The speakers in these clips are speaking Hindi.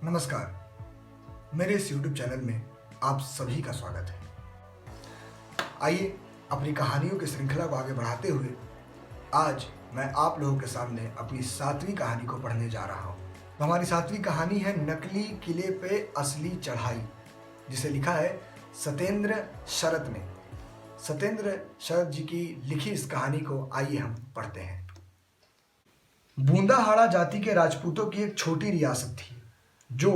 नमस्कार, मेरे इस YouTube चैनल में आप सभी का स्वागत है। आइए अपनी कहानियों की श्रृंखला को आगे बढ़ाते हुए आज मैं आप लोगों के सामने अपनी 7वीं कहानी को पढ़ने जा रहा हूँ। हमारी 7वीं कहानी है नकली किले पे असली चढ़ाई, जिसे लिखा है सत्येंद्र शरद ने। सत्येंद्र शरद जी की लिखी इस कहानी को आइए हम पढ़ते हैं। बूंदाहाड़ा जाति के राजपूतों की एक छोटी रियासत थी जो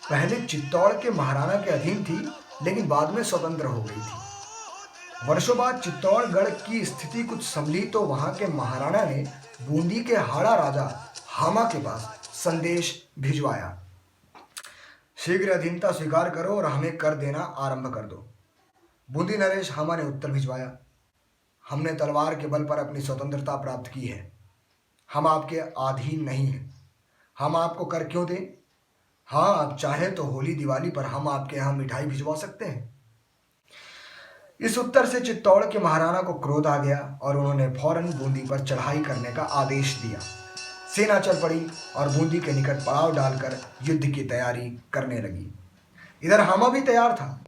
पहले चित्तौड़ के महाराणा के अधीन थी, लेकिन बाद में स्वतंत्र हो गई थी। वर्षों बाद चित्तौड़गढ़ की स्थिति कुछ संभली तो वहां के महाराणा ने बूंदी के हाड़ा राजा हामा के पास संदेश भिजवाया। शीघ्र अधीनता स्वीकार करो और हमें कर देना आरंभ कर दो। बूंदी नरेश हामा ने उत्तर भिजवाया, हमने तलवार के बल पर अपनी स्वतंत्रता प्राप्त की है। हम आपके अधीन नहीं हैं। हम आपको कर क्यों दें? हाँ, आप चाहे तो होली दिवाली पर हम आपके यहाँ मिठाई भिजवा सकते हैं। इस उत्तर से चित्तौड़ के महाराणा को क्रोध आ गया और उन्होंने फौरन बूंदी पर चढ़ाई करने का आदेश दिया। सेना चल पड़ी और बूंदी के निकट पड़ाव डालकर युद्ध की तैयारी करने लगी। इधर हामा भी तैयार था।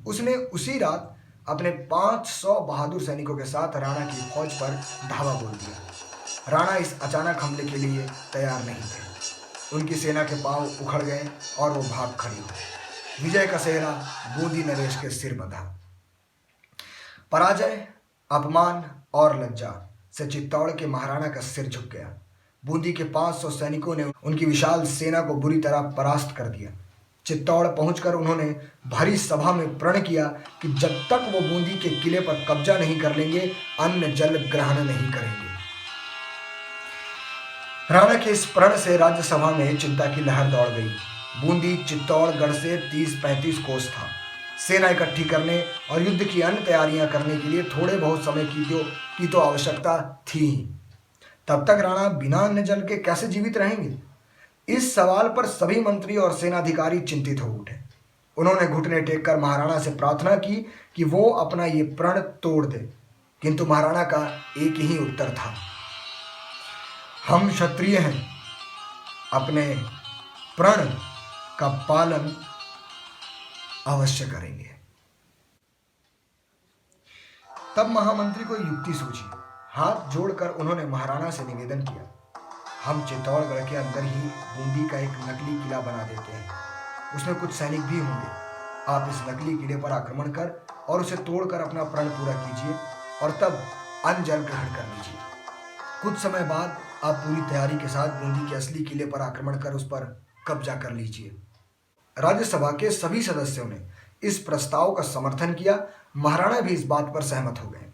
उसने उसी रात अपने 500 बहादुर सैनिकों के साथ राणा की फौज पर धावा बोल दिया। राणा इस अचानक हमले के लिए तैयार नहीं थे। उनकी सेना के पांव उखड़ गए और वो भाग खड़ी हुई। विजय का सेहरा बूंदी नरेश के सिर बंधा। पराजय, अपमान और लज्जा से चित्तौड़ के महाराणा का सिर झुक गया। बूंदी के 500 सैनिकों ने उनकी विशाल सेना को बुरी तरह परास्त कर दिया। चित्तौड़ पहुंचकर उन्होंने भरी सभा में प्रण किया कि जब तक वो बूंदी के किले पर कब्जा नहीं कर लेंगे, अन्न जल ग्रहण नहीं करेंगे। राणा के इस प्रण से राज्यसभा में चिंता की लहर दौड़ गई। बूंदी चित्तौड़गढ़ से 30-35 कोस था। सेना इकट्ठी करने और युद्ध की अन्य तैयारियां करने के लिए थोड़े बहुत समय की तो आवश्यकता थी ही। तब तक राणा बिना अन्न जल के कैसे जीवित रहेंगे? इस सवाल पर सभी मंत्री और सेनाधिकारी चिंतित हो उठे। उन्होंने घुटने टेक कर महाराणा से प्रार्थना की कि वो अपना ये प्रण तोड़ दे, किंतु महाराणा का एक ही उत्तर था, हम क्षत्रिय हैं, अपने प्रण का पालन अवश्य करेंगे। तब महामंत्री को युक्ति सूझी। हाथ जोड़कर उन्होंने महाराणा से निवेदन किया, हम चित्तौड़गढ़ के अंदर ही बूंदी का एक नकली किला बना देते हैं। उसमें कुछ सैनिक भी होंगे। आप इस नकली किले पर आक्रमण कर और उसे तोड़कर अपना प्रण पूरा कीजिए और तब अन्न जल ग्रहण कर लीजिए। कुछ समय बाद आप पूरी तैयारी के साथ बूंदी के असली किले पर आक्रमण कर उस पर कब्जा कर लीजिए। राज्यसभा के सभी सदस्यों ने इस प्रस्ताव का समर्थन किया। महाराणा भी इस बात पर सहमत हो गए।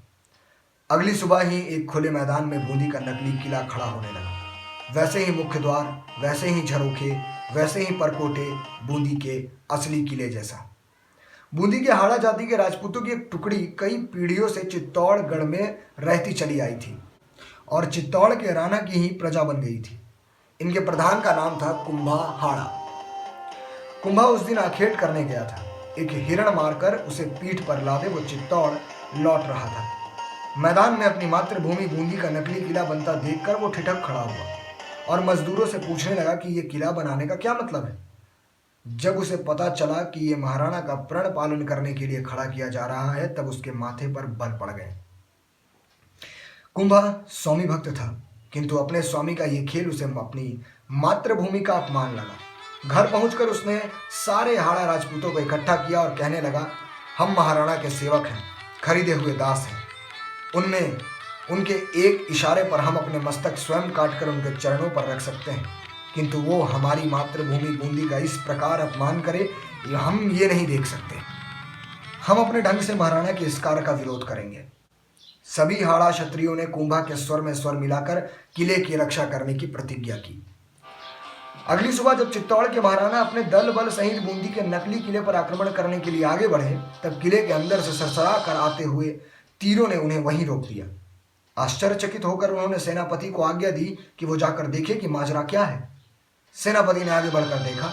अगली सुबह ही एक खुले मैदान में बूंदी का नकली किला खड़ा होने लगा। वैसे ही मुख्य द्वार, वैसे ही झरोखे, वैसे ही परकोटे, बूंदी के असली किले जैसा। बूंदी के हाड़ा जाति के राजपूतों की एक टुकड़ी कई पीढ़ियों से चित्तौड़गढ़ में रहती चली आई थी और चित्तौड़ के राणा की ही प्रजा बन गई थी। इनके प्रधान का नाम था कुंभा हाड़ा। कुंभा उस दिन आखेट करने गया था। एक हिरण मारकर उसे पीठ पर लादे वो चित्तौड़ लौट रहा था। मैदान में अपनी मातृभूमि बूंदी का नकली किला बनता देखकर वो ठिठक खड़ा हुआ और मजदूरों से पूछने लगा कि ये किला बनाने का क्या मतलब है। जब उसे पता चला कि ये महाराणा का प्रण पालन करने के लिए खड़ा किया जा रहा है, तब उसके माथे पर बल पड़ गए। कुंभा स्वामी भक्त था, किंतु अपने स्वामी का ये खेल उसे अपनी मातृभूमि का अपमान लगा। घर पहुंचकर उसने सारे हाड़ा राजपूतों को इकट्ठा किया और कहने लगा, हम महाराणा के सेवक हैं, खरीदे हुए दास हैं। उनके एक इशारे पर हम अपने मस्तक स्वयं काटकर उनके चरणों पर रख सकते हैं, किंतु वो हमारी मातृभूमि बूंदी का इस प्रकार अपमान करे, हम ये नहीं देख सकते। हम अपने ढंग से महाराणा के इस कार्य का विरोध करेंगे। सभी हाड़ा क्षत्रियों ने कुंभा के स्वर में स्वर मिलाकर किले की रक्षा करने की प्रतिज्ञा की। अगली सुबह जब चित्तौड़ के महाराणा अपने दल बल सहित बूंदी के नकली किले पर आक्रमण करने के लिए आगे बढ़े, तब किले के अंदर से सरसरा कर आते हुए तीरों ने उन्हें वहीं रोक दिया। आश्चर्यचकित होकर उन्होंने सेनापति को आज्ञा दी कि वो जाकर देखे कि माजरा क्या है। सेनापति ने आगे बढ़कर देखा।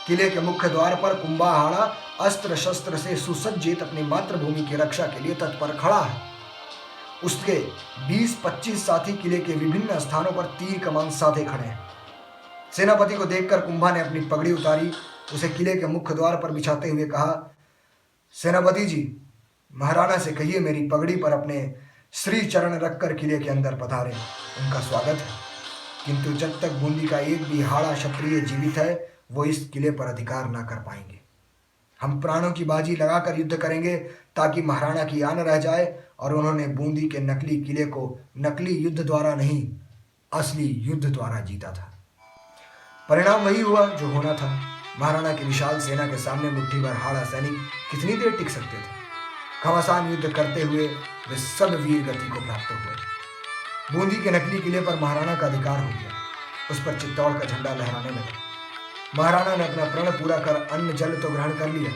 किले के मुख्य द्वार पर कुंभा हाड़ा अस्त्र शस्त्र से सुसज्जित अपनी मातृभूमि की रक्षा के लिए तत्पर खड़ा है। उसके 20-25 साथी किले के विभिन्न स्थानों पर तीर कमान साधे खड़े हैं। सेनापति को देखकर कुंभा ने अपनी पगड़ी उतारी, उसे किले के मुख्य द्वार पर बिछाते हुए कहा, सेनापति जी, महाराणा से कहिए मेरी पगड़ी पर अपने श्री चरण रखकर किले के अंदर पधारे, उनका स्वागत है। किंतु जब तक बूंदी का एक भी हाड़ा क्षत्रिय जीवित है, वो इस किले पर अधिकार ना कर पाएंगे। हम प्राणों की बाजी लगाकर युद्ध करेंगे ताकि महाराणा की आन रह जाए। और उन्होंने बूंदी के नकली किले को नकली युद्ध द्वारा नहीं, असली युद्ध द्वारा जीता था। परिणाम वही हुआ जो होना था। महाराणा की विशाल सेना के सामने मुट्ठी भर हाड़ा सैनिक कितनी देर टिक सकते थे। घमासान युद्ध करते हुए वे सब वीर गति को प्राप्त हुए। बूंदी के नकली किले पर महाराणा का अधिकार हो गया। उस पर चित्तौड़ का झंडा लहराने लगा। महाराणा ने अपना प्रण पूरा कर अन्न जल तो ग्रहण कर लिया,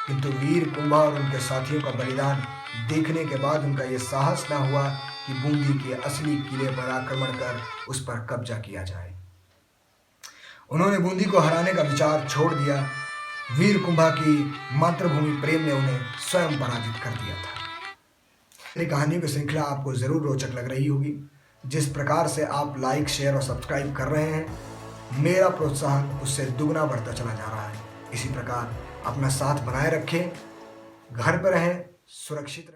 किंतु वीर कुंभा और उनके साथियों का बलिदान देखने के बाद उनका यह साहस न हुआ कि बूंदी के असली किले पर आक्रमण कर उस पर कब्जा किया जाए। उन्होंने बूंदी को हराने का विचार छोड़ दिया। वीर कुंभा की मातृभूमि प्रेम ने उन्हें स्वयं पराजित कर दिया था। मेरी कहानियों की श्रृंखला आपको जरूर रोचक लग रही होगी। जिस प्रकार से आप लाइक, शेयर और सब्सक्राइब कर रहे हैं, मेरा प्रोत्साहन उससे दुगना बढ़ता चला जा रहा है। इसी प्रकार अपना साथ बनाए रखें, घर पर रहें, सुरक्षित रहें।